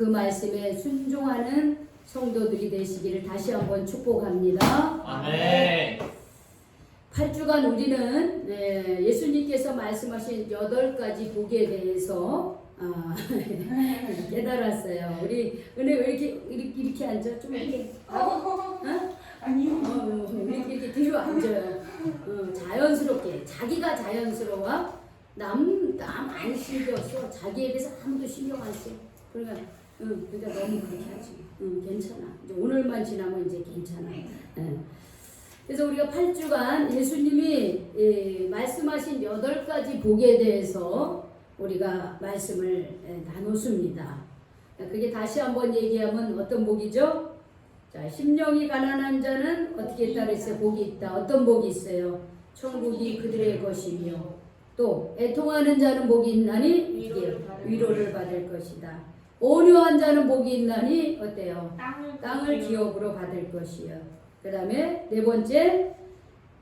그 말씀에 순종하는 성도들이 되시기를 다시 한번 축복합니다. 아멘. 8주간 우리는 예수님께서 말씀하신 8가지 복에 대해서 깨달았어요. 우리 은혜 왜 이렇게 앉아? 좀 이렇게 아니요. 이렇게 뒤로 앉아요. 자연스럽게 자기가 자연스러워. 남 안 신경 써. 자기에 대해서 아무도 신경 안 써. 그러니까 너무 그렇게 하지. 괜찮아. 이제 오늘만 지나면 이제 괜찮아. 그래서 우리가 8주간 예수님이 말씀하신 8가지 복에 대해서 우리가 말씀을 나눴습니다. 그게 다시 한번 얘기하면 어떤 복이죠? 자, 심령이 가난한 자는 어떻게 했다 그랬어요? 복이 있다. 어떤 복이 있어요? 천국이 그들의 것이며, 또 애통하는 자는 복이 있나니 위로를 받을 것이다. 온유한 자는 복이 있나니 어때요? 땅을 기업으로 받을 것이요. 그 다음에 4번째,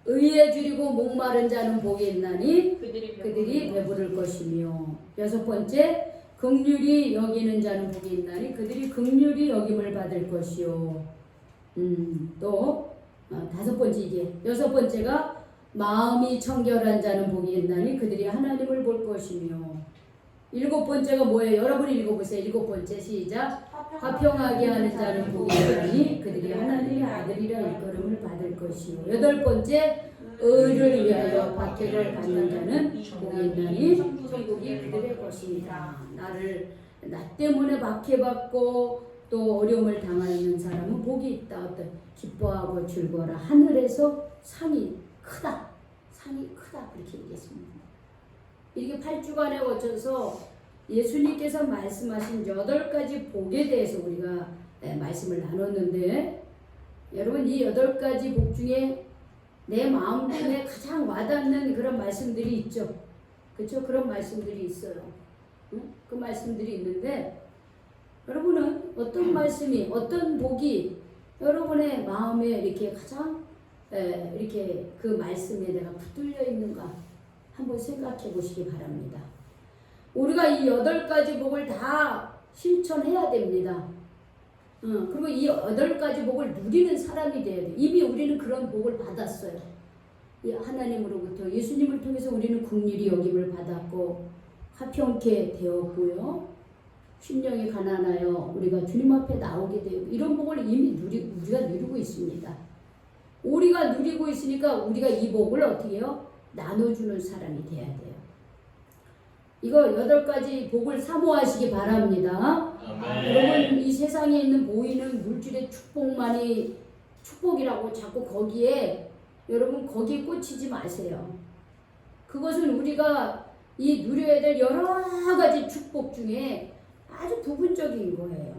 의에 줄이고 목마른 자는 복이 있나니 그들이 배부를 것이며, 6번째, 긍휼히 여기는 자는 복이 있나니 그들이 긍휼히 여김을 받을 것이요. 또 5번째, 이게 6번째가 마음이 청결한 자는 복이 있나니 그들이 하나님을 볼 것이며, 7번째가 뭐예요? 여러분이 읽어보세요. 7번째 시작. 화평하게 하는 자는 복이 있나니 그들이 하나님의 아들이라 일컬음을 받을 것이요. 8번째, 의를 위하여 박해를 받는 자는 복이 있나니 천국이 그들의 것입니다. 나 때문에 박해받고 또 어려움을 당하는 사람은 복이 있다. 어떤 기뻐하고 즐거워라. 하늘에서 상이 크다. 그렇게 얘기했습니다. 이렇게 8주간에 거쳐서 예수님께서 말씀하신 8가지 복에 대해서 우리가 말씀을 나눴는데, 여러분 이 8가지 복 중에 내 마음에 가장 와닿는 그런 말씀들이 있죠. 그렇죠? 그런 말씀들이 있어요. 그 말씀들이 있는데, 여러분은 어떤 말씀이, 어떤 복이 여러분의 마음에 이렇게 가장 이렇게 그 말씀에 내가 붙들려 있는가 한번 생각해 보시기 바랍니다. 우리가 이 8가지 복을 다 실천해야 됩니다. 그리고 이 8가지 복을 누리는 사람이 돼야 돼요. 이미 우리는 그런 복을 받았어요. 하나님으로부터 예수님을 통해서 우리는 긍휼히 여김을 받았고 화평케 되었고요. 심령이 가난하여 우리가 주님 앞에 나오게 되고, 이런 복을 이미 우리가 누리고 있습니다. 우리가 누리고 있으니까 우리가 이 복을 어떻게 해요? 나눠주는 사람이 돼야 돼요. 이거 8가지 복을 사모하시기 바랍니다. 여러분 이 세상에 있는 보이는 물질의 축복만이 축복이라고 자꾸 거기에 꽂히지 마세요. 그것은 우리가 이 누려야 될 여러 가지 축복 중에 아주 부분적인 거예요.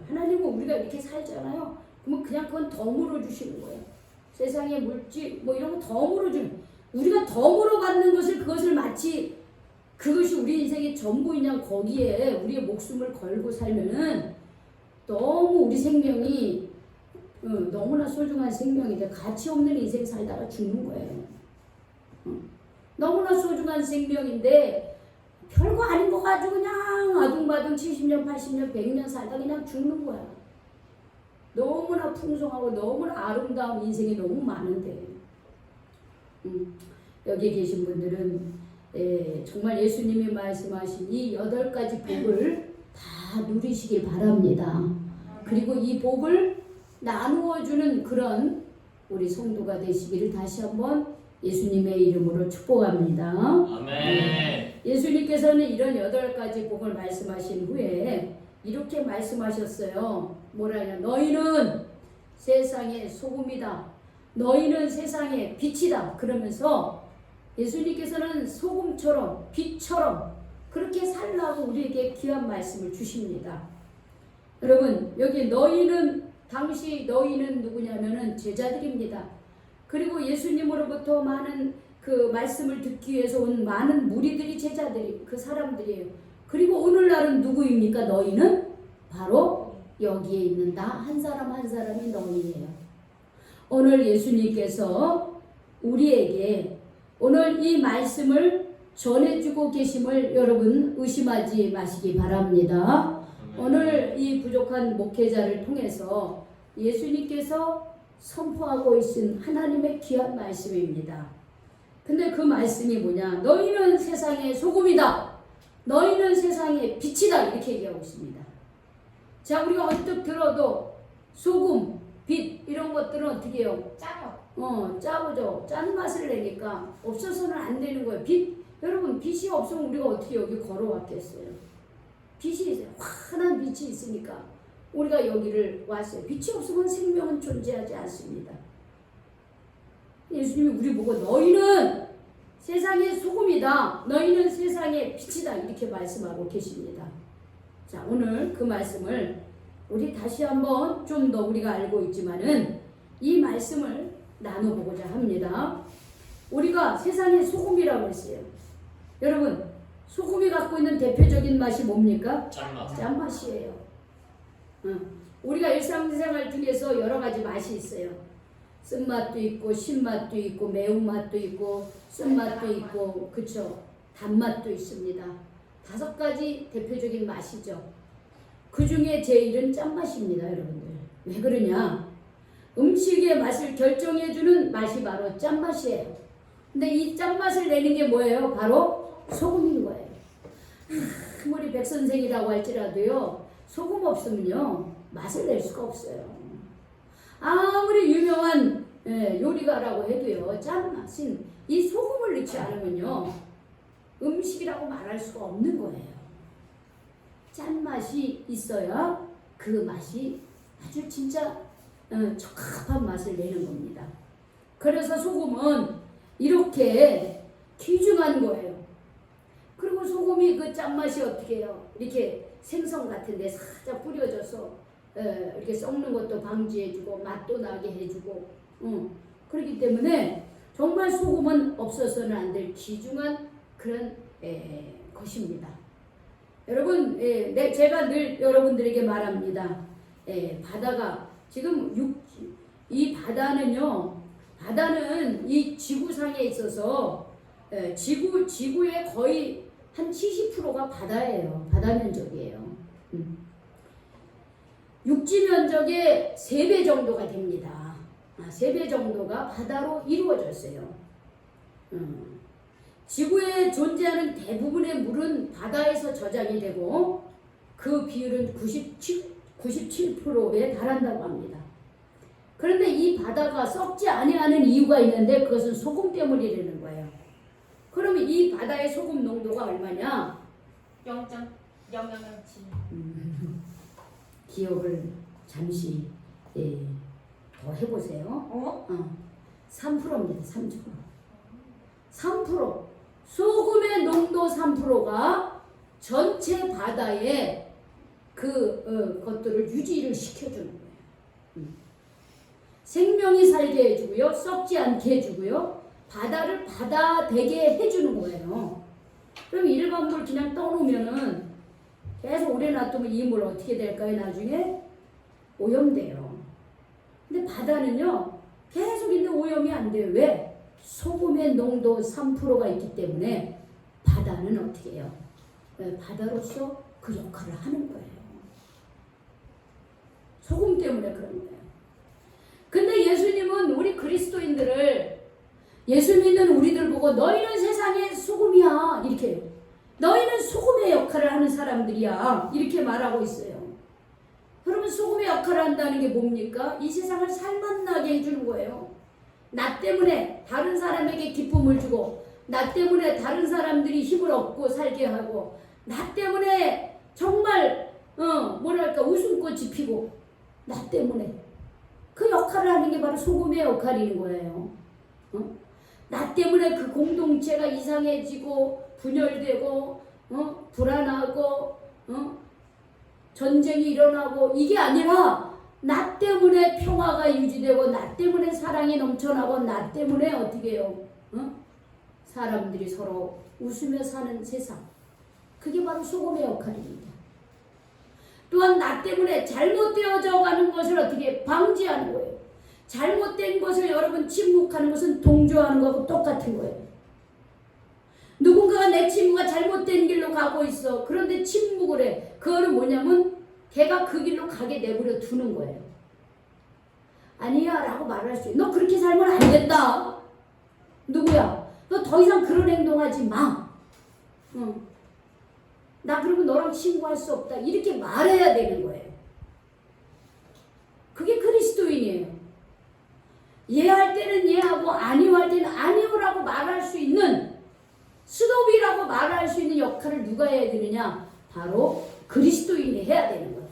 하나님은 우리가 이렇게 살잖아요. 그러면 그냥 그건 덤으로 주시는 거예요. 세상의 물질 이런 거 덤으로 우리가 덤으로 받는 그것을 마치 그것이 우리 인생의 전부이냐, 거기에 우리의 목숨을 걸고 살면은 너무 우리 생명이 너무나 소중한 생명인데 가치 없는 인생 살다가 죽는 거예요. 너무나 소중한 생명인데 별거 아닌 거 가지고 그냥 아둥바둥 70년, 80년, 100년 살다 그냥 죽는 거야. 너무나 풍성하고 너무나 아름다운 인생이 너무 많은데, 여기 계신 분들은 정말 예수님이 말씀하신 이 8가지 복을 다 누리시길 바랍니다. 그리고 이 복을 나누어주는 그런 우리 성도가 되시기를 다시 한번 예수님의 이름으로 축복합니다. 아멘. 예수님께서는 이런 8가지 복을 말씀하신 후에 이렇게 말씀하셨어요. 뭐라냐? 너희는 세상의 소금이다. 너희는 세상의 빛이다. 그러면서 예수님께서는 소금처럼 빛처럼 그렇게 살라고 우리에게 귀한 말씀을 주십니다. 여러분 여기 너희는 누구냐면은 제자들입니다. 그리고 예수님으로부터 많은 그 말씀을 듣기 위해서 온 많은 무리들이 제자들이 그 사람들이에요. 그리고 오늘날은 누구입니까? 너희는 바로 여기에 있는 나 한 사람 한 사람이 너희예요. 오늘 예수님께서 우리에게 오늘 이 말씀을 전해주고 계심을 여러분 의심하지 마시기 바랍니다. 오늘 이 부족한 목회자를 통해서 예수님께서 선포하고 있는 하나님의 귀한 말씀입니다. 근데 그 말씀이 뭐냐? 너희는 세상의 소금이다. 너희는 세상의 빛이다. 이렇게 얘기하고 있습니다. 자, 우리가 언뜻 들어도 소금, 빛 이런 것들은 어떻게 해요? 짜요. 짜고죠. 짠 맛을 내니까 없어서는 안 되는 거예요. 빛, 여러분 빛이 없으면 우리가 어떻게 여기 걸어왔겠어요? 빛이 있어요. 환한 빛이 있으니까 우리가 여기를 왔어요. 빛이 없으면 생명은 존재하지 않습니다. 예수님이 우리 보고 너희는 세상의 소금이다. 너희는 세상의 빛이다. 이렇게 말씀하고 계십니다. 자, 오늘 그 말씀을 우리 다시 한번 좀 더 우리가 알고 있지만은 이 말씀을 나눠보고자 합니다. 우리가 세상의 소금이라고 했어요. 여러분, 소금이 갖고 있는 대표적인 맛이 뭡니까? 짠맛. 짠맛이에요. 우리가 일상생활 중에서 여러 가지 맛이 있어요. 쓴맛도 있고 신맛도 있고 매운맛도 있고 쓴맛도 있고 그쵸? 단맛도 있습니다. 5가지 대표적인 맛이죠. 그 중에 제일은 짠맛입니다. 여러분들. 왜 그러냐? 음식의 맛을 결정해주는 맛이 바로 짠맛이에요. 근데 이 짠맛을 내는 게 뭐예요? 바로 소금인 거예요. 아무리 백선생이라고 할지라도요, 소금 없으면요 맛을 낼 수가 없어요. 아무리 유명한 요리가라고 해도요, 짠맛인 이 소금을 넣지 않으면요 음식이라고 말할 수가 없는 거예요. 짠맛이 있어야 그 맛이 아주 진짜 적합한 맛을 내는 겁니다. 그래서 소금은 이렇게 귀중한 거예요. 그리고 소금이 그 짠맛이 어떻게 해요? 이렇게 생선 같은 데 살짝 뿌려져서 이렇게 썩는 것도 방지해주고 맛도 나게 해주고 그렇기 때문에 정말 소금은 없어서는 안 될 귀중한 그런 것입니다. 여러분, 제가 늘 여러분들에게 말합니다. 바다가 지금 이 바다는 이 지구상에 있어서 지구의 거의 한 70%가 바다예요. 바다 면적이에요. 육지 면적의 3배 정도가 됩니다. 3배 정도가 바다로 이루어졌어요. 지구에 존재하는 대부분의 물은 바다에서 저장이 되고 그 비율은 97%에 달한다고 합니다. 그런데 이 바다가 썩지 아니하는 이유가 있는데 그것은 소금 때문이라는 거예요. 그러면 이 바다의 소금 농도가 얼마냐? 0.007. 기억을 잠시 더 해보세요. 3%입니다. 3%. 소금의 농도 3%가 전체 바다에 것들을 유지를 시켜주는 거예요. 생명이 살게 해주고요. 썩지 않게 해주고요. 바다를 바다 되게 해주는 거예요. 그럼 일반 물 그냥 떠놓으면은 계속 오래 놔두면 이 물 어떻게 될까요? 나중에 오염돼요. 근데 바다는요 계속 있는데 오염이 안 돼요. 왜? 소금의 농도 3%가 있기 때문에 바다는 어떻게 해요? 바다로서 그 역할을 하는 거예요. 소금 때문에 그런 거예요. 근데 예수님은 우리 그리스도인들을, 예수 믿는 우리들 보고 너희는 세상의 소금이야 이렇게 해요. 너희는 소금의 역할을 하는 사람들이야 이렇게 말하고 있어요. 그러면 소금의 역할을 한다는 게 뭡니까? 이 세상을 살맛나게 해주는 거예요. 나 때문에 다른 사람에게 기쁨을 주고, 나 때문에 다른 사람들이 힘을 얻고 살게 하고, 나 때문에 정말 웃음꽃이 피고, 나 때문에 그 역할을 하는 게 바로 소금의 역할인 거예요. 나 때문에 그 공동체가 이상해지고 분열되고 불안하고 전쟁이 일어나고 이게 아니라 나 때문에 평화가 유지되고 나 때문에 사랑이 넘쳐나고 나 때문에 어떻게 해요? 사람들이 서로 웃으며 사는 세상. 그게 바로 소금의 역할입니다. 또한 나 때문에 잘못되어져 가는 것을 어떻게 방지하는 거예요. 잘못된 것을 여러분 침묵하는 것은 동조하는 것하고 똑같은 거예요. 누군가가 내 친구가 잘못된 길로 가고 있어. 그런데 침묵을 해. 그거는 뭐냐면 걔가 그 길로 가게 내버려 두는 거예요. 아니야 라고 말할 수 있어. 너 그렇게 살면 안 된다. 누구야? 너 더 이상 그런 행동하지 마. 응. 나 그러면 너랑 친구할 수 없다. 이렇게 말해야 되는 거예요. 그게 그리스도인이에요. 예할 때는 예하고 아니오 할 때는 아니오라고 말할 수 있는, 스톱이라고 말할 수 있는 역할을 누가 해야 되느냐? 바로 그리스도인이 해야 되는 거예요.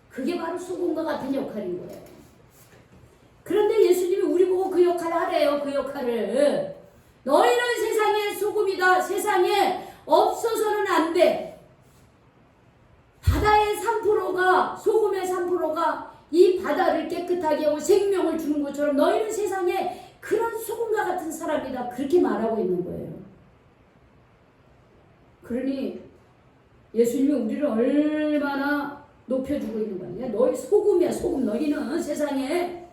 그게 바로 소금과 같은 역할인 거예요. 그런데 예수님이 우리 보고 그 역할을 하래요. 그 역할을. 너희는 세상의 소금이다. 세상에 없어서는 안 돼. 바다의 3%가, 소금의 3%가 이 바다를 깨끗하게 하고 생명을 주는 것처럼 너희는 세상에 그런 소금과 같은 사람이다. 그렇게 말하고 있는 거예요. 그러니 예수님이 우리를 얼마나 높여주고 있는 거냐. 너희 소금이야, 소금. 너희는 세상에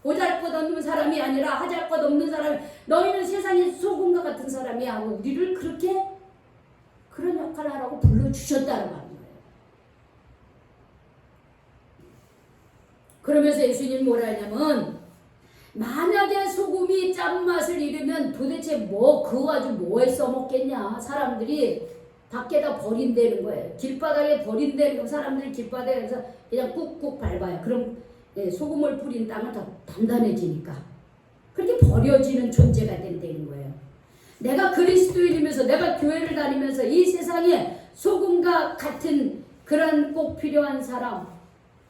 보잘것없는 사람이 아니라 하잘것없는 사람. 너희는 세상의 소금과 같은 사람이 하고 우리를 그렇게 그런 역할을 하라고 불러주셨다는 거예요. 그러면서 예수님이 뭐라 하냐면, 만약에 소금이 짠맛을 잃으면 도대체 뭐 그거 가지고 뭐에 써먹겠냐. 사람들이 밖에다 버린다는 거예요. 길바닥에 버린다는 거. 사람들이 길바닥에서 그냥 꾹꾹 밟아요. 그럼 소금을 뿌린 땅은 더 단단해지니까. 그렇게 버려지는 존재가 된다는 거예요. 내가 그리스도인이면서, 내가 교회를 다니면서 이 세상에 소금과 같은 그런 꼭 필요한 사람,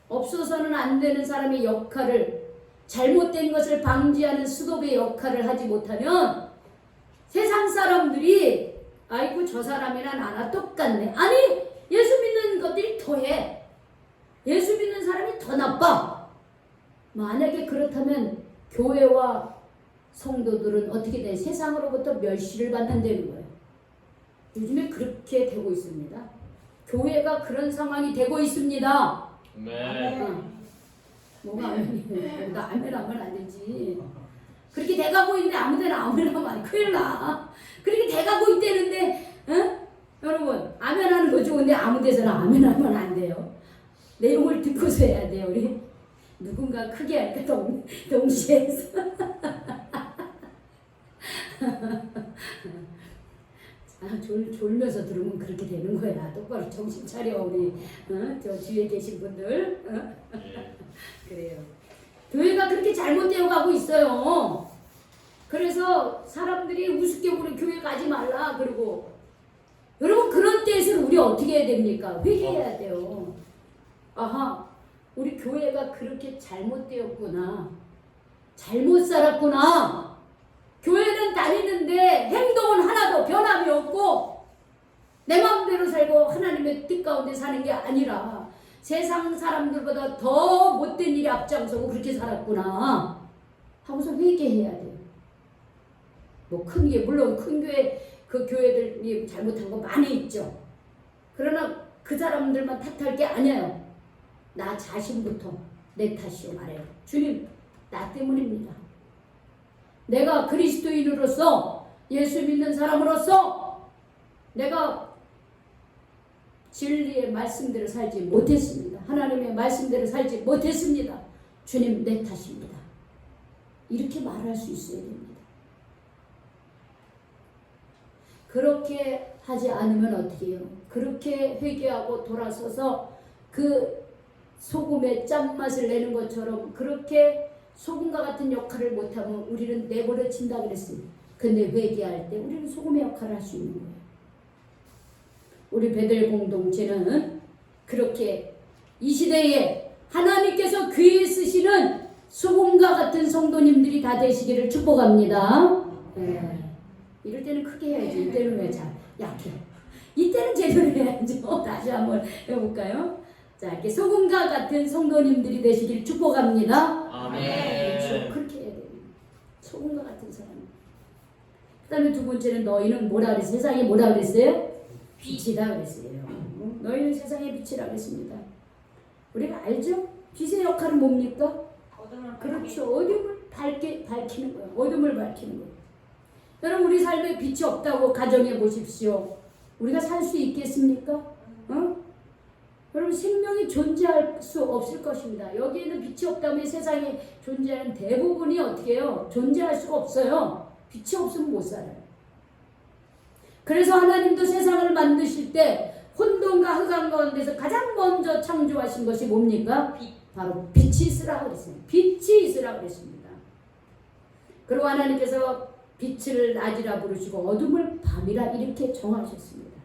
없어서는 안 되는 사람의 역할을, 잘못된 것을 방지하는 수도의 역할을 하지 못하면 세상 사람들이 아이고 저 사람이랑 나랑 똑같네. 아니 예수 믿는 것들이 더해. 예수 믿는 사람이 더 나빠. 만약에 그렇다면 교회와 성도들은 어떻게 돼? 세상으로부터 멸시를 받는다는 거예요. 요즘에 그렇게 되고 있습니다. 교회가 그런 상황이 되고 있습니다. 네. 뭐가 아멘이에요? 나 아멘하면 안 되지. 그렇게 돼가고 있는데 아무데나 아멘하면 큰일 나. 그렇게 돼가고 있다는데, 여러분 아멘하는 거 좋은데 아무데서나 아멘하면 안 돼요. 내용을 듣고서 해야 돼요. 우리 누군가 크게 할까 동시에 해서. 졸면서 들으면 그렇게 되는 거야. 똑바로 정신 차려 우리 저 뒤에 계신 분들. 그래요. 교회가 그렇게 잘못되어 가고 있어요. 그래서 사람들이 우습게 보는 교회 가지 말라. 그리고 여러분 그런 때에서는 우리 어떻게 해야 됩니까? 회개해야 돼요. 아하, 우리 교회가 그렇게 잘못되었구나. 잘못 살았구나. 교회는 다니는데 행동은 하나도 변함이 없고 내 마음대로 살고 하나님의 뜻 가운데 사는 게 아니라 세상 사람들보다 더 못된 일에 앞장서고 그렇게 살았구나 하고서 회개해야 돼요. 뭐 큰 게, 물론 큰 교회, 그 교회들이 잘못한 거 많이 있죠. 그러나 그 사람들만 탓할 게 아니에요. 나 자신부터 내 탓이요 말해요. 주님, 나 때문입니다. 내가 그리스도인으로서, 예수 믿는 사람으로서 내가 진리의 말씀대로 살지 못했습니다. 하나님의 말씀대로 살지 못했습니다. 주님, 내 탓입니다. 이렇게 말할 수 있어야 됩니다. 그렇게 하지 않으면 어떻게 해요? 그렇게 회개하고 돌아서서 그 소금의 짠맛을 내는 것처럼 그렇게 소금과 같은 역할을 못하면 우리는 내버려진다 그랬습니다. 근데 회개할 때 우리는 소금의 역할을 할 수 있는 거예요. 우리 베들 공동체는 그렇게 이 시대에 하나님께서 귀에 쓰시는 소금과 같은 성도님들이 다 되시기를 축복합니다. 이럴 때는 크게 해야지. 이때는 왜 잘 약해? 이때는 제대로 해야죠. 다시 한번 해볼까요? 자, 이렇게 소금과 같은 성도님들이 되시기를 축복합니다. 아멘. 그렇죠. 그렇게 해야 됩니다. 소금과 같은 사람. 그 다음에 두 번째는 너희는 뭐라 그랬어요? 세상에 뭐라 그랬어요? 빛이다 그랬어요. 너희는 세상의 빛이라 그랬습니다. 우리가 알죠? 빛의 역할은 뭡니까? 그렇죠. 어둠을 밝히는 거예요. 어둠을 밝히는 거예요. 여러분 우리 삶에 빛이 없다고 가정해 보십시오. 우리가 살 수 있겠습니까? 여러분 여러분 생명이 존재할 수 없을 것입니다. 여기에는 빛이 없다면 세상에 존재하는 대부분이 어떻게 해요? 존재할 수가 없어요. 빛이 없으면 못 살아요. 그래서 하나님도 세상을 만드실 때 혼돈과 흑암 가운데서 가장 먼저 창조하신 것이 뭡니까? 바로 빛이 있으라고 그랬습니다. 빛이 있으라고 그랬습니다. 그리고 하나님께서 빛을 낮이라 부르시고 어둠을 밤이라 이렇게 정하셨습니다.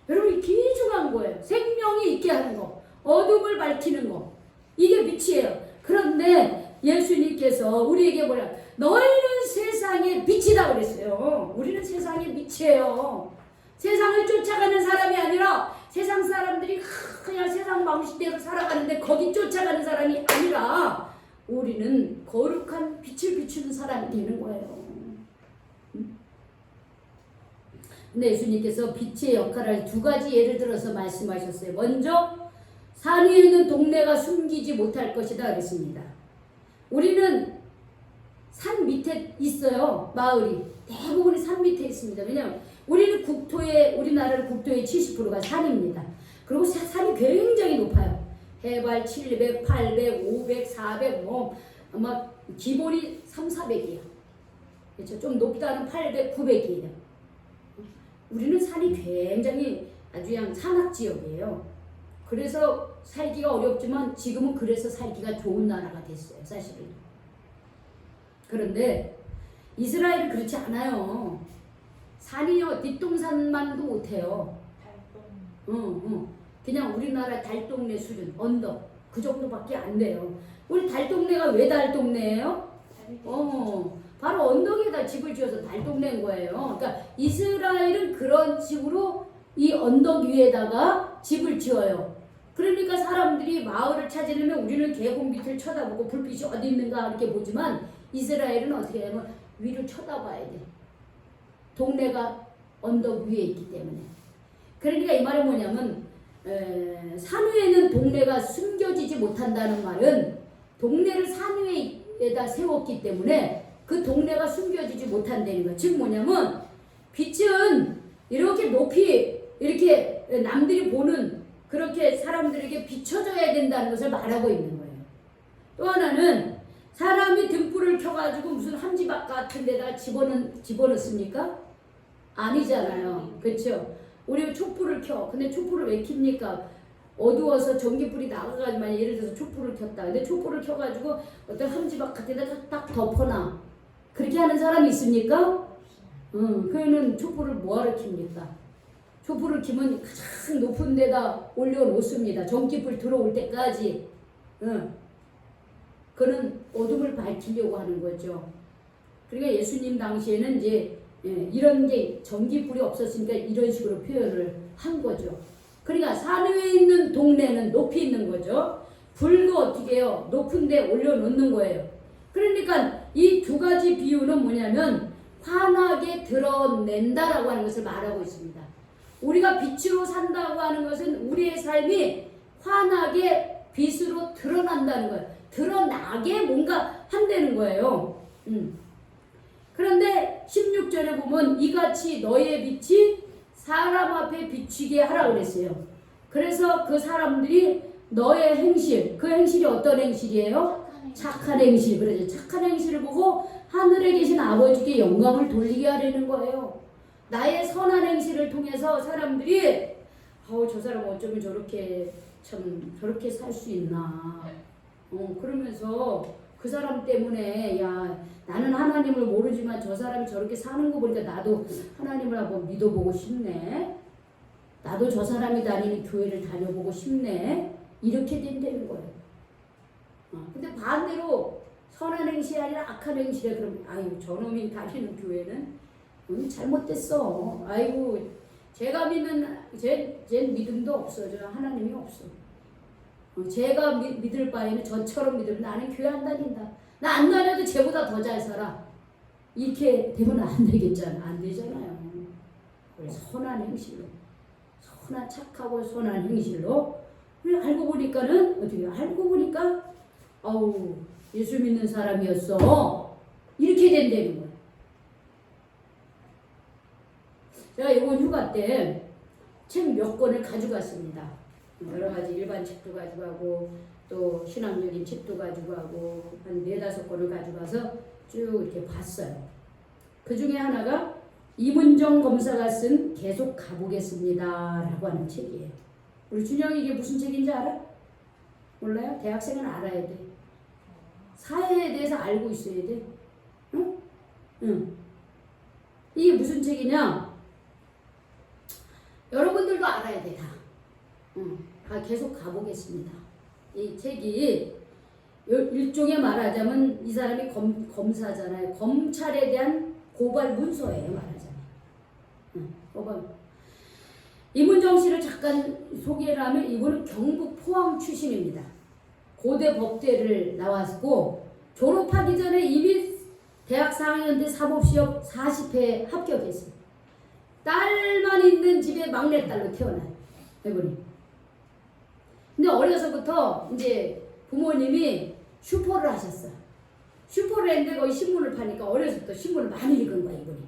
여러분 귀중한 거예요. 생명이 있게 하는 거, 어둠을 밝히는 거, 이게 빛이에요. 그런데 예수님께서 우리에게 뭐냐? 너희는 세상의 빛이다 그랬어요. 우리는 세상의 빛이에요. 세상을 쫓아가는 사람이 아니라 세상 사람들이 그냥 세상 방식대로 살아가는데 거기 쫓아가는 사람이 아니라 우리는 거룩한 빛을 비추는 사람이 되는 거예요. 근데 예수님께서 빛의 역할을 두 가지 예를 들어서 말씀하셨어요. 먼저 산 위에 있는 동네가 숨기지 못할 것이다 그랬습니다. 우리는 산 밑에 있어요. 마을이 대부분이 산 밑에 있습니다. 왜냐하면 우리는 우리나라의 국토의 70%가 산입니다. 그리고 산이 굉장히 높아요. 해발 700, 800, 500, 400, 아마 기본이 3, 400이에요. 그렇죠? 좀 높다는 800, 900이에요. 우리는 산이 굉장히 아주 그냥 산악지역이에요. 그래서 살기가 어렵지만 지금은 그래서 살기가 좋은 나라가 됐어요. 사실은. 그런데 이스라엘은 그렇지 않아요. 산이요 뒷동산만도 못해요. 그냥 우리나라 달동네 수준, 언덕 그 정도밖에 안 돼요. 우리 달동네가 왜 달동네예요? 바로 언덕에다 집을 지어서 달동네인 거예요. 그러니까 이스라엘은 그런 식으로 이 언덕 위에다가 집을 지어요. 그러니까 사람들이 마을을 찾으려면 우리는 계곡 밑을 쳐다보고 불빛이 어디 있는가 이렇게 보지만 이스라엘은 어떻게 하면 위를 쳐다봐야 돼. 동네가 언덕 위에 있기 때문에. 그러니까 이 말은 뭐냐면 산 위에는 동네가 숨겨지지 못한다는 말은 동네를 산 위에다 세웠기 때문에 그 동네가 숨겨지지 못한다는 거예요. 즉 뭐냐면 빛은 이렇게 높이 이렇게 남들이 보는 그렇게 사람들에게 비춰져야 된다는 것을 말하고 있는 거예요. 또 하나는 사람이 등불을 켜가지고 무슨 함지박 같은 데다 집어넣습니까? 아니잖아요. 그렇죠? 우리 촛불을 켜. 근데 촛불을 왜 킵니까? 어두워서 전기불이 나가가지고 예를 들어서 촛불을 켰다. 근데 촛불을 켜가지고 어떤 함지박 같은 데다 딱 덮어놔. 그렇게 하는 사람이 있습니까? 그러면 촛불을 뭐하러 킵니까? 촛불을 켜면 가장 높은 데다 올려놓습니다. 전기불 들어올 때까지. 그는 어둠을 밝히려고 하는 거죠. 그러니까 예수님 당시에는 이제 이런 게 전기불이 없었으니까 이런 식으로 표현을 한 거죠. 그러니까 산 위에 있는 동네는 높이 있는 거죠. 불도 어떻게 해요? 높은 데 올려놓는 거예요. 그러니까 이 두 가지 비유는 뭐냐면 환하게 드러낸다라고 하는 것을 말하고 있습니다. 우리가 빛으로 산다고 하는 것은 우리의 삶이 환하게 빛으로 드러난다는 거예요. 드러나게 뭔가 한다는 거예요. 그런데 16절에 보면 이같이 너의 빛이 사람 앞에 비추게 하라고 그랬어요. 그래서 그 사람들이 너의 행실, 그 행실이 어떤 행실이에요? 착한 행실. 그러죠. 착한 행실을 보고 하늘에 계신 아버지께 영광을 돌리게 하려는 거예요. 나의 선한 행실을 통해서 사람들이 저 사람 어쩌면 저렇게 저렇게 살 수 있나. 그러면서 그 사람 때문에 나는 하나님을 모르지만 저 사람이 저렇게 사는 거 보니까 나도 하나님을 한번 믿어보고 싶네. 나도 저 사람이 다니는 교회를 다녀보고 싶네. 이렇게 된다는 거예요. 근데 반대로 선한 행실이 아니라 악한 행실에 그러면 저놈이 다니는 교회는 잘못됐어. 제가 믿는 제 믿음도 없어. 저 하나님이 없어. 제가 믿을 바에는 저처럼 믿으면 나는 교회 안 다닌다. 나 안 다녀도 쟤보다 더 잘 살아. 이렇게 되면 안 되겠잖아. 안 되잖아요. 그래서 선한 행실로, 착하고 선한 행실로. 알고 보니까는 어떻게 알고 보니까 예수 믿는 사람이었어. 이렇게 된다는 거예요. 제가 이번 휴가 때 책 몇 권을 가져갔습니다. 여러 가지 일반 책도 가지고 가고 또 신학적인 책도 가지고 가고 한 4-5권을 가지고 가서 쭉 이렇게 봤어요. 그 중에 하나가 이문정 검사가 쓴 계속 가보겠습니다 라고 하는 책이에요. 우리 준영이 이게 무슨 책인지 알아? 몰라요? 대학생은 알아야 돼. 사회에 대해서 알고 있어야 돼. 응? 응. 이게 무슨 책이냐? 여러분들도 알아야 돼, 다. 응. 다 계속 가보겠습니다. 이 책이 일종의 말하자면 이 사람이 검사잖아요. 검찰에 대한 고발 문서예요, 말하자면. 응. 고발. 이문정 씨를 잠깐 소개를 하면 이분은 경북 포항 출신입니다. 고대 법대를 나왔고 졸업하기 전에 이미 대학 4학년 때 사법시험 40회 합격했어요. 딸만 있는 집에 막내딸로 태어나요. 이분이. 근데 어려서부터 이제 부모님이 슈퍼를 하셨어. 슈퍼를 했는데 거기 신문을 파니까 어려서부터 신문을 많이 읽은 거야, 이분이.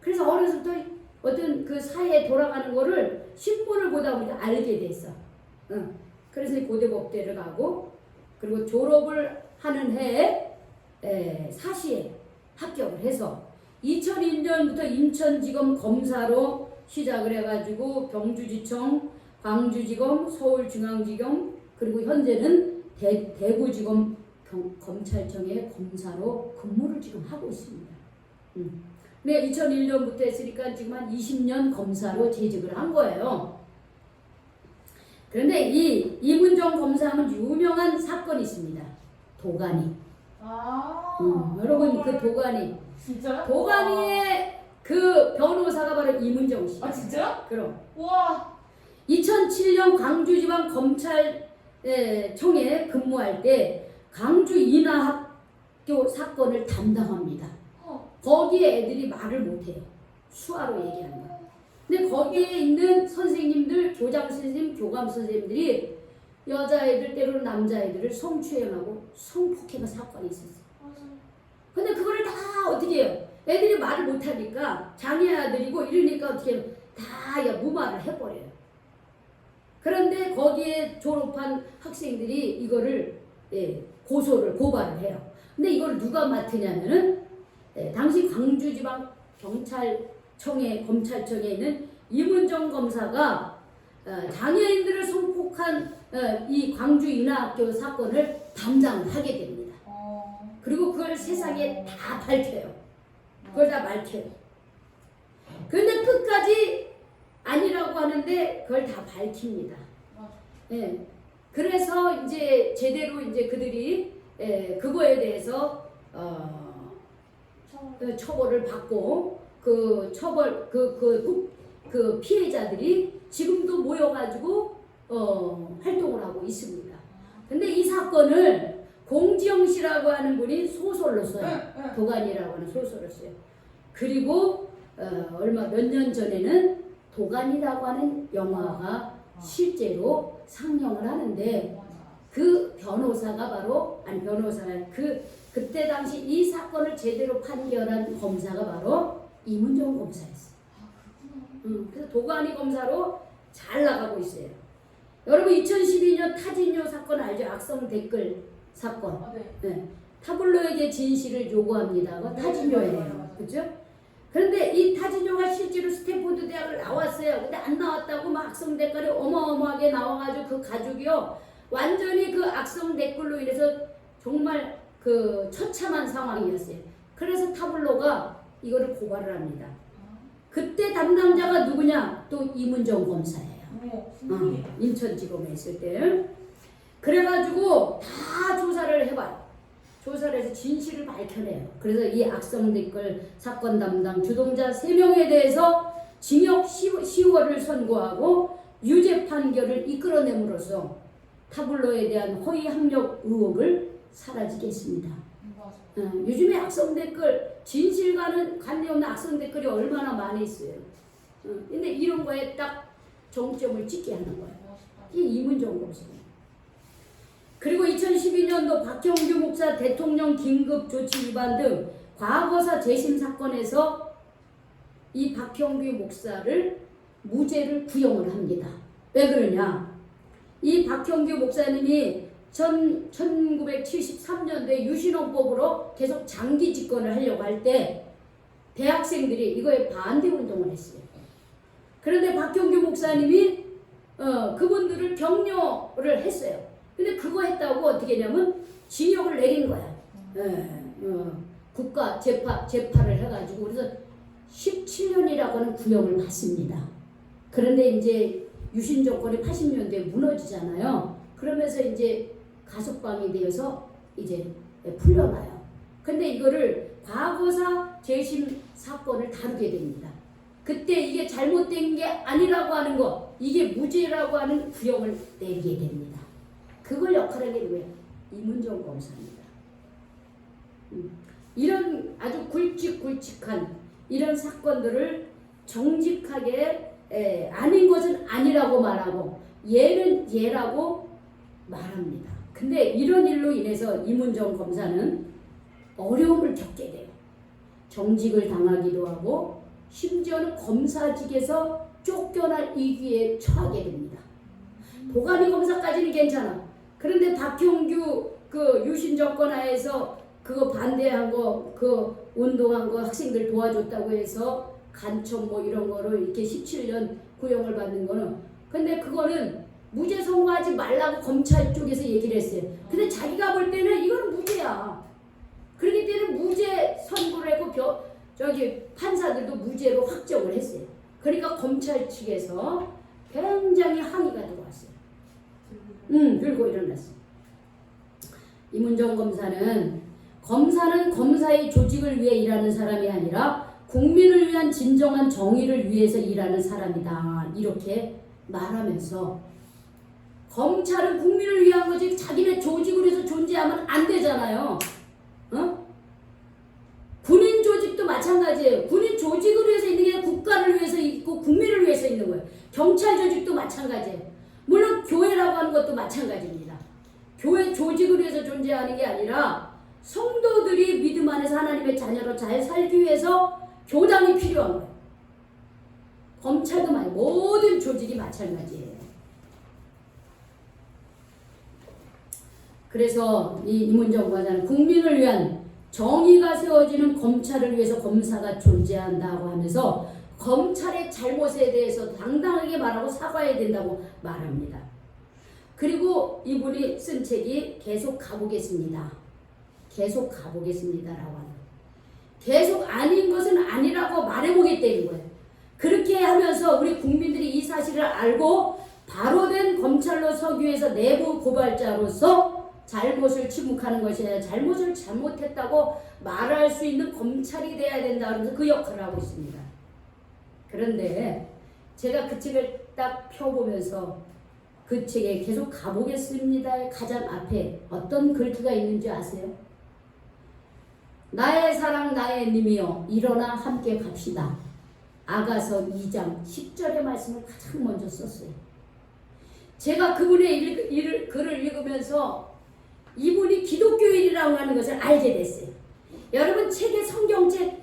그래서 어려서부터 어떤 그 사회에 돌아가는 거를 신문을 보다 보니 알게 됐어. 응. 그래서 고대법대를 가고 그리고 졸업을 하는 해에 사시에 합격을 해서 2001년부터 인천지검 검사로 시작을 해가지고 경주지청, 광주지검, 서울중앙지검 그리고 현재는 대구지검 검찰청의 검사로 근무를 지금 하고 있습니다. 네, 2001년부터 했으니까 지금 한 20년 검사로 재직을 한 거예요. 그런데 이 이문정 검사하면 유명한 사건이 있습니다. 도가니. 여러분 그 도가니. 진짜요? 도가니의 그 변호사가 바로 이문정 씨. 아 진짜요? 그럼. 와. 2007년 광주지방 검찰청에 근무할 때 광주 인하학교 사건을 담당합니다. 거기에 애들이 말을 못해요. 수화로 얘기하는 거. 근데 거기에 있는 선생님들, 교장 선생님, 교감 선생님들이 여자애들 때로는 남자애들을 성추행하고 성폭행 사건이 있었어요. 근데 그거를 다 어떻게 해요? 애들이 말을 못하니까 장애아들이고 이러니까 어떻게 해요? 다 무마를 해버려요. 그런데 거기에 졸업한 학생들이 이거를 고발을 해요. 근데 이걸 누가 맡으냐면은 당시 광주지방 검찰청에 있는 이문정 검사가 장애인들을 성폭한 이 광주 인하학교 사건을 담당을 하게 됩니다. 그리고 그걸 세상에 다 밝혀요. 그걸 다 밝혀요. 그런데 끝까지 아니라고 하는데 그걸 다 밝힙니다. 예. 그래서 이제 제대로 이제 그들이 그거에 대해서 처벌을 받고 그 처벌 그 피해자들이 지금도 모여가지고 활동을 하고 있습니다. 근데 이 사건을 공지영 씨라고 하는 분이 소설로 써요. 도가니라고 하는 소설을 써요. 그리고 얼마 몇 년 전에는 도가니라고 하는 영화가 실제로 상영을 하는데 그 변호사가 바로 그때 당시 이 사건을 제대로 판결한 검사가 바로 이문정 검사였어요. 그래서 도가니 검사로 잘 나가고 있어요. 여러분 2012년 타진요 사건 알죠? 악성 댓글 사건. 네. 타블로에게 진실을 요구합니다. 타진요예요. 그죠? 그런데 이 타진요가 실제로 스탠포드 대학을 나왔어요. 근데 안 나왔다고 막 악성 댓글이 어마어마하게 나와가지고 그 가족이요. 완전히 그 악성 댓글로 인해서 정말 그 처참한 상황이었어요. 그래서 타블로가 이거를 고발을 합니다. 그때 담당자가 누구냐? 또 이문정 검사예요. 인천지검에 있을 때. 그래가지고 다 조사를 해봐요. 조사를 해서 진실을 밝혀내요. 그래서 이 악성 댓글 사건 담당 주동자 3명에 대해서 징역 10월을 선고하고 유죄 판결을 이끌어냄으로써 타블로에 대한 허위 학력 의혹을 사라지게 했습니다. 요즘에 악성 댓글, 진실과는 관계없는 악성 댓글이 얼마나 많이 있어요. 근데 이런 거에 딱 정점을 찍게 하는 거예요. 이게 이문정 검사예요. 그리고 2012년도 박형규 목사 대통령 긴급 조치 위반 등 과거사 재심 사건에서 이 박형규 목사를 무죄를 구형을 합니다. 왜 그러냐? 이 박형규 목사님이 1973년도에 유신헌법으로 계속 장기 집권을 하려고 할 때 대학생들이 이거에 반대 운동을 했어요. 그런데 박형규 목사님이 그분들을 격려를 했어요. 근데 그거 했다고 어떻게 했냐면 징역을 내린 거야. 국가 재판을 해가지고 그래서 17년이라고 하는 구형을 받습니다. 그런데 이제 유신 정권이 80년대에 무너지잖아요. 그러면서 이제 가석방이 되어서 이제 풀려나요. 근데 이거를 과거사 재심 사건을 다루게 됩니다. 그때 이게 잘못된 게 아니라고 하는 거, 이게 무죄라고 하는 구형을 내리게 됩니다. 그걸 역할을 하게 누구예요? 이문정 검사입니다. 이런 아주 굵직굵직한 이런 사건들을 정직하게 아닌 것은 아니라고 말하고 예는 예라고 말합니다. 근데 이런 일로 인해서 이문정 검사는 어려움을 겪게 돼요. 정직을 당하기도 하고 심지어는 검사직에서 쫓겨날 위기에 처하게 됩니다. 도가니 검사까지는 괜찮아. 그런데 박형규 그 유신 정권 하에서 그거 반대한 거, 그 운동한 거 학생들 도와줬다고 해서 간첩 뭐 이런 거로 이렇게 17년 구형을 받는 거는, 근데 그거는 무죄 선고하지 말라고 검찰 쪽에서 얘기를 했어요. 근데 자기가 볼 때는 이거는 무죄야. 그렇기 때문에 무죄 선고를 했고 저기 판사들도 무죄로 확정을 했어요. 그러니까 검찰 측에서 굉장히 항의가 들어왔어요. 들고 일어났어요. 이문정 검사는 검사의 조직을 위해 일하는 사람이 아니라 국민을 위한 진정한 정의를 위해서 일하는 사람이다. 이렇게 말하면서 검찰은 국민을 위한 거지 자기네 조직으로 해서 존재하면 안 되잖아요. 군인 조직도 마찬가지예요. 군인 조직으로 해서 있는 게 국가를 위해서 있고 국민을 위해서 있는 거예요. 경찰 조직도 마찬가지예요. 물론 교회라고 하는 것도 마찬가지입니다. 교회 조직으로 해서 존재하는 게 아니라 성도들이 믿음 안에서 하나님의 자녀로 잘 살기 위해서 교단이 필요한 거예요. 검찰도 모든 조직이 마찬가지예요. 그래서 이 이문정 검사는 국민을 위한 정의가 세워지는 검찰을 위해서 검사가 존재한다고 하면서 검찰의 잘못에 대해서 당당하게 말하고 사과해야 된다고 말합니다. 그리고 이분이 쓴 책이 계속 가보겠습니다. 계속 가보겠습니다라고 하는, 계속 아닌 것은 아니라고 말해보겠다는 거예요. 그렇게 하면서 우리 국민들이 이 사실을 알고 바로 된 검찰로 서기 위해서 내부 고발자로서 잘못을 침묵하는 것이 아니라 잘못을 잘못했다고 말할 수 있는 검찰이 돼야 된다 하면서 그 역할을 하고 있습니다. 그런데 제가 그 책을 딱 펴보면서 그 책에 계속 가보겠습니다의 가장 앞에 어떤 글귀가 있는지 아세요? 나의 사랑 나의 님이여 일어나 함께 갑시다. 아가서 2장 10절의 말씀을 가장 먼저 썼어요. 제가 그분의 글을 읽으면서 이분이 기독교인이라고 하는 것을 알게 됐어요. 여러분 책에 성경책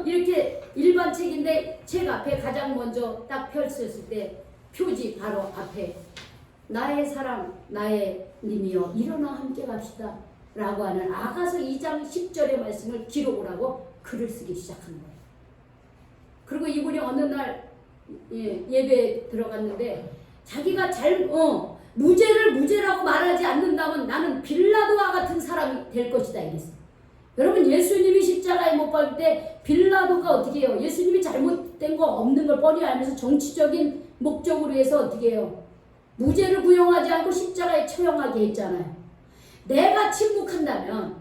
이렇게 일반 책인데 책 앞에 가장 먼저 딱 펼쳤을 때 표지 바로 앞에 나의 사랑 나의 님이여 일어나 함께 갑시다 라고 하는 아가서 2장 10절의 말씀을 기록을 하고 글을 쓰기 시작한 거예요. 그리고 이분이 어느 날 예배에 들어갔는데 자기가 무죄를 무죄라고 말하지 않는다면 나는 빌라도와 같은 사람이 될 것이다 이랬어요. 여러분 예수님이 십자가에 못 박을 때 빌라도가 어떻게 해요? 예수님이 잘못된 거 없는 걸 뻔히 알면서 정치적인 목적으로 해서 어떻게 해요? 무죄를 구형하지 않고 십자가에 처형하게 했잖아요. 내가 침묵한다면,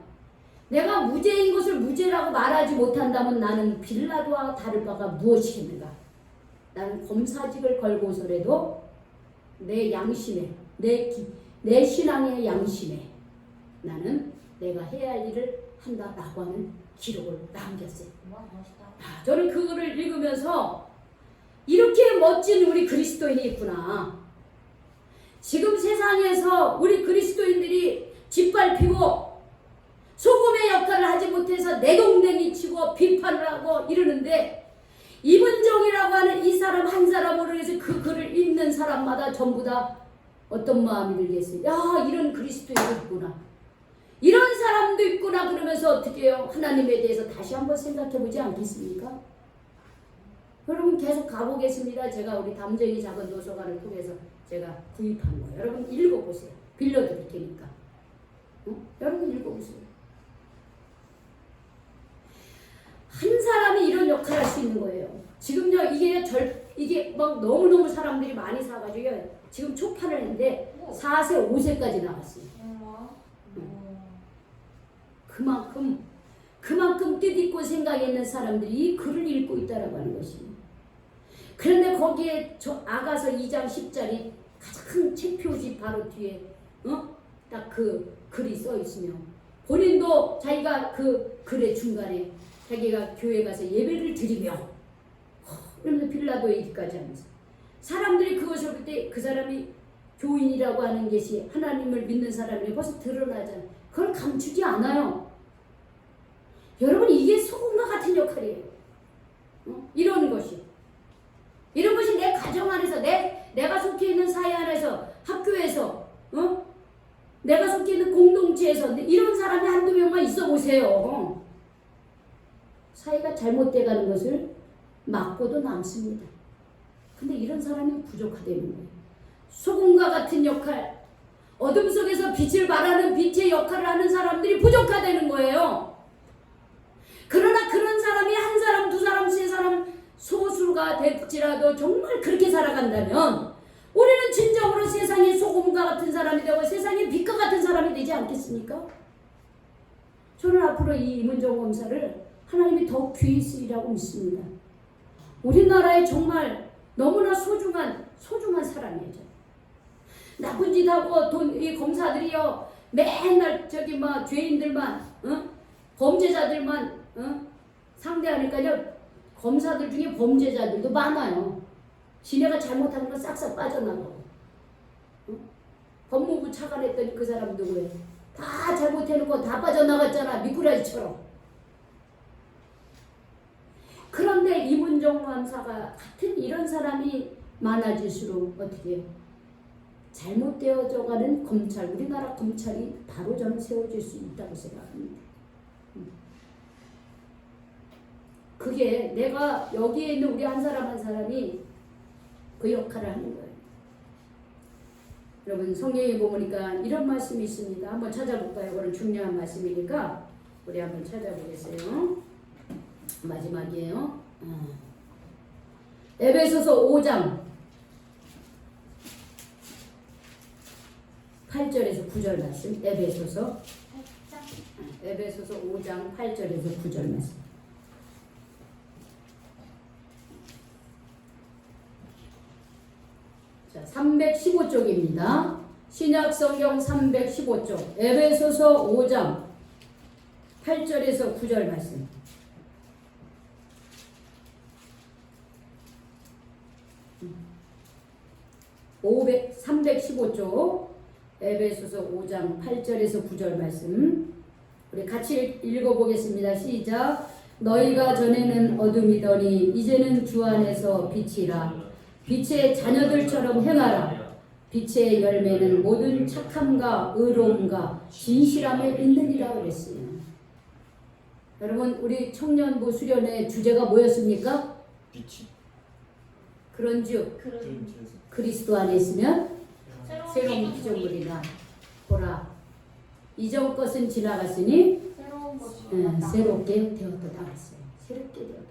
내가 무죄인 것을 무죄라고 말하지 못한다면 나는 빌라도와 다를 바가 무엇이겠는가? 나는 검사직을 걸고서라도 내 양심에, 내 신앙의 양심에 나는 내가 해야 할 일을 한다라고 하는 기록을 남겼어요. 저는 그거를 읽으면서 이렇게 멋진 우리 그리스도인이 있구나. 지금 세상에서 우리 그리스도인들이 짓밟히고 소금의 역할을 하지 못해서 내동댕이 치고 비판을 하고 이러는데 이문정이라고 하는 이 사람 한 사람으로 해서 그 글을 읽는 사람마다 전부 다 어떤 마음이 들겠어요? 야, 이런 그리스도인도 있구나. 이런 사람도 있구나. 그러면서 어떻게 해요? 하나님에 대해서 다시 한번 생각해 보지 않겠습니까? 여러분 계속 가보겠습니다. 제가 우리 담쟁이 작은 도서관을 통해서 제가 구입한 거예요. 여러분 읽어보세요. 빌려드릴 테니까. 여러분 읽어보세요. 한 사람이 이런 역할을 할 수 있는 거예요. 지금요 이게 막 너무너무 사람들이 많이 사가지고 지금 초판을 했는데 4세 5세까지 나왔어요. 그만큼 뜻있고 생각이 있는 사람들이 이 글을 읽고 있다라고 하는 것입니다. 그런데 거기에 저 아가서 2장 10절이 가장 책표지 바로 뒤에 딱 그 글이 써 있으며 본인도 자기가 그 글의 중간에 자기가 교회 가서 예배를 드리며 그러면서 빌라도에 이까지 하면서 사람들이 그것을 볼 때 그 사람이 교인이라고 하는 것이 하나님을 믿는 사람이 벌써 드러나잖아요. 그걸 감추지 않아요. 여러분 이게 소금과 같은 역할이에요. 이런 것이 내 가정 안에서 내가 속해 있는 사회 안에서 학교에서 내가 속해 있는 공동체에서 이런 사람이 한두 명만 있어 보세요. 사회가 잘못돼 가는 것을 막고도 남습니다. 근데 이런 사람이 부족하다는 거예요. 소금과 같은 역할, 어둠 속에서 빛을 발하는 빛의 역할을 하는 사람들이 부족하다는 거예요. 그러나 그런 사람이 한 사람, 두 사람, 세 사람 소수가 될지라도 정말 그렇게 살아간다면 우리는 진정으로 세상의 소금과 같은 사람이 되고 세상의 빛과 같은 사람이 되지 않겠습니까? 저는 앞으로 이 이문정 검사를 하나님이 더 귀히 쓰리라고 믿습니다. 우리나라에 정말 너무나 소중한 사람이에요. 나쁜 짓 하고 이 검사들이요 맨날 죄인들만 범죄자들만 상대하니까요 검사들 중에 범죄자들도 많아요. 지네가 잘못한 건 싹싹 빠져나가고 법무부 차관했더니 그 사람 누구예요? 다 잘못해놓고 다 빠져나갔잖아. 미꾸라지처럼. 그런데 이문정 검사가 같은 이런 사람이 많아질수록 어떻게 해요? 잘못되어져가는 검찰, 우리나라 검찰이 바로 저는 세워질 수 있다고 생각합니다. 그게 내가 여기에 있는 우리 한 사람 한 사람이 그 역할을 하는 거예요. 여러분 성경에 보니까 이런 말씀이 있습니다. 한번 찾아볼까요? 그런 중요한 말씀이니까 우리 한번 찾아보겠어요. 마지막이에요. 에베소서 5장 8절에서 9절 말씀. 에베소서 5장 8절에서 9절 말씀. 자, 315쪽입니다. 신약성경 315쪽. 에베소서 5장 8절에서 9절 말씀. 315쪽 에베소서 5장 8절에서 9절 말씀 우리 같이 읽어보겠습니다. 시작. 너희가 전에는 어둠이더니 이제는 주 안에서 빛이라. 빛의 자녀들처럼 행하라. 빛의 열매는 모든 착함과 의로움과 진실함에 있느니라 그랬어요. 여러분 우리 청년부 수련회 주제가 뭐였습니까? 빛이 그런즉 그리스도 안에 있으면 새로운 피조물이라. 보라 이전 것은 지나갔으니 새롭게 되었다 나갔어요. 새롭게 되었다.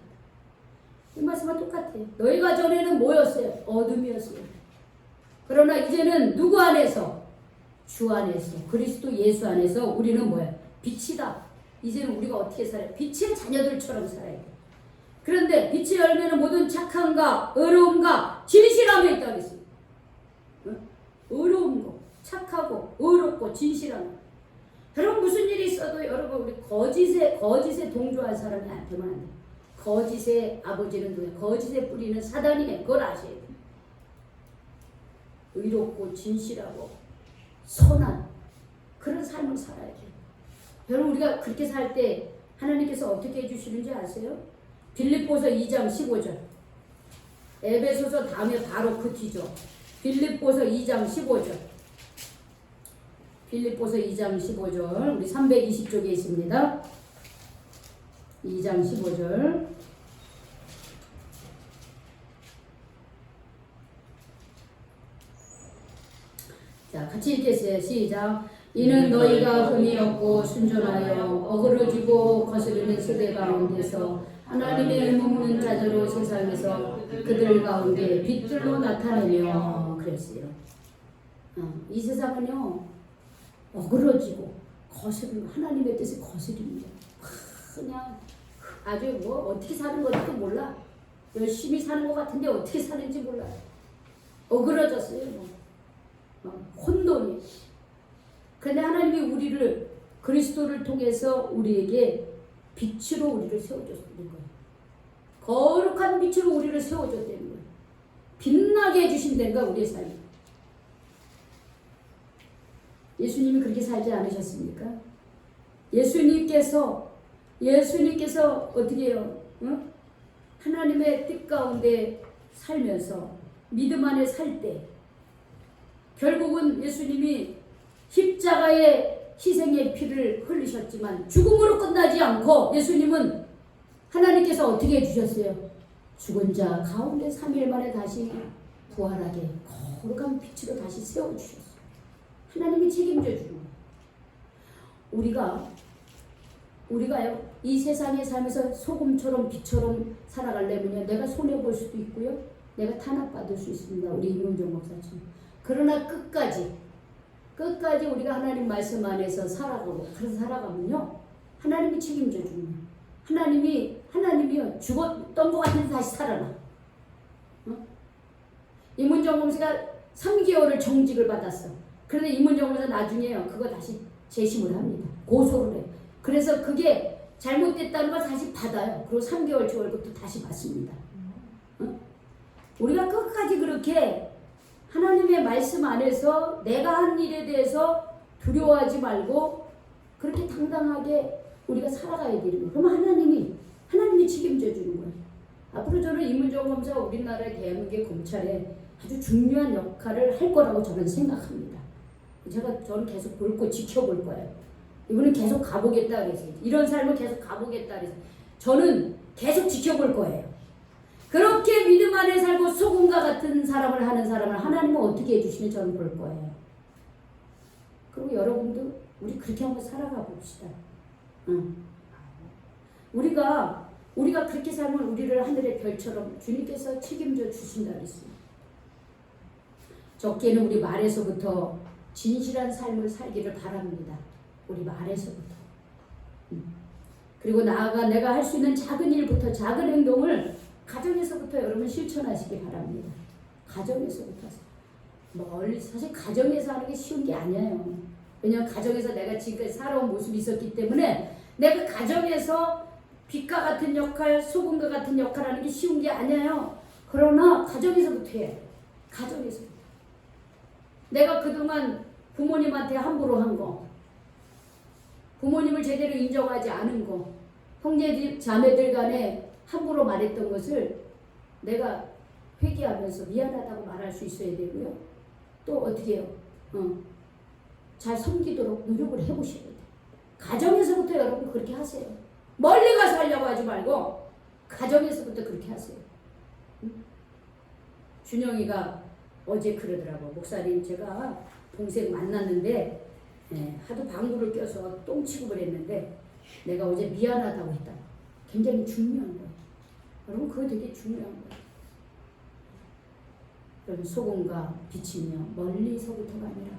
이 말씀과 똑같아요. 너희가 전에는 뭐였어요? 어둠이었어요. 그러나 이제는 누구 안에서? 주 안에서 그리스도 예수 안에서 우리는 뭐야? 빛이다. 이제는 우리가 어떻게 살아요? 빛의 자녀들처럼 살아야 돼. 그런데 빛의 열매는 모든 착함과 의로움과 진실함에 있다고 했어요. 의로운 거, 착하고 의롭고 진실한 거. 여러분 무슨 일이 있어도 여러분 우리 거짓에 동조한 사람이 되면 안 돼. 거짓의 아버지는 누구야? 거짓의 뿌리는 사단이네. 그걸 아셔야 돼. 의롭고 진실하고 선한 그런 삶을 살아야 돼. 여러분 우리가 그렇게 살 때 하나님께서 어떻게 해주시는지 아세요? 빌립보서 2장 15절. 에베소서 다음에 바로 그 뒤죠. 빌립보서 2장 15절. 빌립보서 2장 15절 우리 320쪽에 있습니다. 2장 15절 자 같이 읽겠어요. 시작. 이는 너희가 흠이 없고 순전하여 어그러지고 거스르는 세대 가운데서 하나님의 흠없는 자녀로 세상에서 그들 가운데 빛들로 나타내며 그랬어요. 이 세상은요 어그러지고 거스르는 하나님의 뜻을 거스립니다. 그냥 아주 뭐 어떻게 사는 건지도 몰라. 열심히 사는 것 같은데 어떻게 사는지 몰라. 어그러졌어요. 혼돈이. 그런데 하나님이 우리를 그리스도를 통해서 우리에게 빛으로 우리를 세워줬다는 거예요. 거룩한 빛으로 우리를 세워줬다는 거예요. 빛나게 해주신다는 거야 우리의 삶이. 예수님이 그렇게 살지 않으셨습니까? 예수님께서 어떻게 해요? 응? 하나님의 뜻 가운데 살면서 믿음 안에 살 때 결국은 예수님이 십자가의 희생의 피를 흘리셨지만 죽음으로 끝나지 않고 예수님은 하나님께서 어떻게 해주셨어요? 죽은 자 가운데 3일 만에 다시 부활하게 거룩한 빛으로 다시 세워주셨어요. 하나님이 책임져 주는 거예요. 우리가요 이 세상의 삶에서 소금처럼 빛처럼 살아가려면 내가 손해볼 수도 있고요. 내가 탄압받을 수 있습니다. 우리 임은정 목사님. 그러나 끝까지 우리가 하나님 말씀 안에서 살아가고 그래서 살아가면요 하나님이 책임져 주는 거예요. 하나님이요 죽었던 것 같은데 다시 살아나. 임은정 목사가 3개월을 정직을 받았어. 그런데 임은정 목사 나중에요 그거 다시 재심을 합니다. 고소를 해요. 그래서 그게 잘못됐다는 걸 다시 받아요. 그리고 3개월치 월급도 다시 받습니다. 우리가 끝까지 그렇게 하나님의 말씀 안에서 내가 한 일에 대해서 두려워하지 말고 그렇게 당당하게 우리가 살아가야 되는 거예요. 그러면 하나님이 책임져 주는 거예요. 앞으로 저는 임은정 검사 우리나라의 대한민국의 검찰에 아주 중요한 역할을 할 거라고 저는 생각합니다. 저는 계속 지켜볼 거예요. 이분은 계속 가보겠다 그랬어요. 이런 삶을 계속 가보겠다 그랬어요. 저는 계속 지켜볼 거예요. 그렇게 믿음 안에 살고 소금과 같은 사람을 하는 사람을 하나님은 어떻게 해주시면 저는 볼 거예요. 그리고 여러분도 우리 그렇게 한번 살아가 봅시다. 우리가 그렇게 살면 우리를 하늘의 별처럼 주님께서 책임져 주신다 그랬어요. 적게는 우리 말에서부터 진실한 삶을 살기를 바랍니다. 우리 말에서부터. 그리고 나아가 내가 할 수 있는 작은 일부터 작은 행동을 가정에서부터 여러분 실천하시기 바랍니다. 가정에서부터. 멀리 사실 가정에서 하는 게 쉬운 게 아니에요. 왜냐하면 가정에서 내가 지금까지 살아온 모습이 있었기 때문에 내가 가정에서 빛과 같은 역할, 소금과 같은 역할 하는 게 쉬운 게 아니에요. 그러나 가정에서부터 해요. 가정에서부터. 내가 그동안 부모님한테 함부로 한 거, 부모님을 제대로 인정하지 않은 거, 형제 자매들 간에 함부로 말했던 것을 내가 회개하면서 미안하다고 말할 수 있어야 되고요. 또 어떻게 해요? 잘 섬기도록 노력을 해보셔야 돼요. 가정에서부터 여러분 그렇게 하세요. 멀리 가서 하려고 하지 말고 가정에서부터 그렇게 하세요. 준영이가 어제 그러더라고. 목사님 제가 동생 만났는데 하도 방구를 껴서 똥 취급을 했는데 내가 어제 미안하다고 했다. 굉장히 중요한 거예요. 여러분 그거 되게 중요한 거예요. 여러분 소금과 빛이며 멀리서부터가 아니라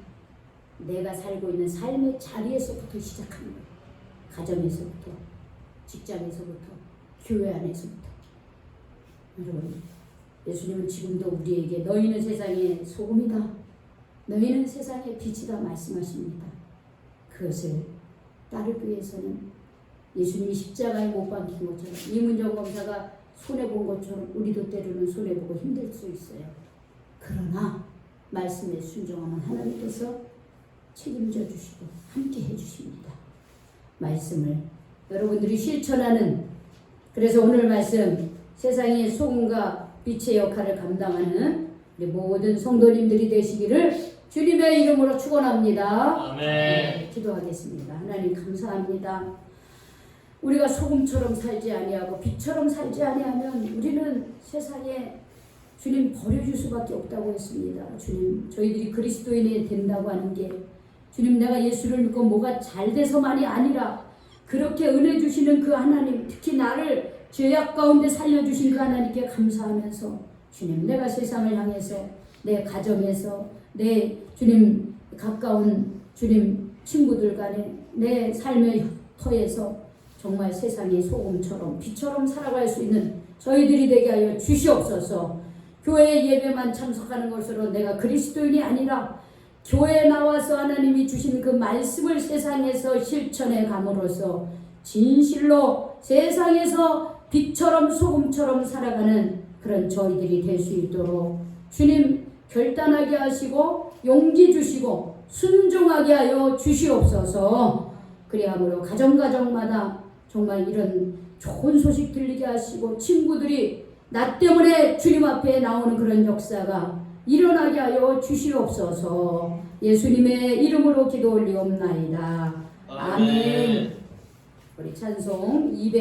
내가 살고 있는 삶의 자리에서부터 시작하는 거예요. 가정에서부터, 직장에서부터, 교회 안에서부터. 여러분 예수님은 지금도 우리에게 너희는 세상의 소금이다. 너희는 세상의 빛이다 말씀하십니다. 그것을 따르기 위해서는 예수님이 십자가에 못 박힌 것처럼 임은정 검사가 손해본 것처럼 우리도 때로는 손해보고 힘들 수 있어요. 그러나 말씀에 순종하면 하나님께서 책임져 주시고 함께 해주십니다. 말씀을 여러분들이 실천하는, 그래서 오늘 말씀 세상의 소금과 빛의 역할을 감당하는 우리 모든 성도님들이 되시기를 주님의 이름으로 축원합니다. 아멘. 기도하겠습니다. 하나님 감사합니다. 우리가 소금처럼 살지 아니하고 빛처럼 살지 아니하면 우리는 세상에 주님 버려줄 수밖에 없다고 했습니다. 주님, 저희들이 그리스도인이 된다고 하는 게 주님, 내가 예수를 믿고 뭐가 잘 돼서만이 아니라 그렇게 은혜 주시는 그 하나님, 특히 나를 죄악 가운데 살려주신 그 하나님께 감사하면서 주님, 내가 세상을 향해서 내 가정에서 내 주님 가까운 주님 친구들 간에 내 삶의 터에서 정말 세상이 소금처럼 빛처럼 살아갈 수 있는 저희들이 되게 하여 주시옵소서. 교회 예배만 참석하는 것으로 내가 그리스도인이 아니라 교회에 나와서 하나님이 주신 그 말씀을 세상에서 실천해 감으로써 진실로 세상에서 빛처럼 소금처럼 살아가는 그런 저희들이 될 수 있도록 주님 결단하게 하시고 용기 주시고 순종하게 하여 주시옵소서. 그리함으로 가정마다 정말 이런 좋은 소식 들리게 하시고 친구들이 나 때문에 주님 앞에 나오는 그런 역사가 일어나게 하여 주시옵소서. 예수님의 이름으로 기도 올리옵나이다. 아멘. 우리 찬송 200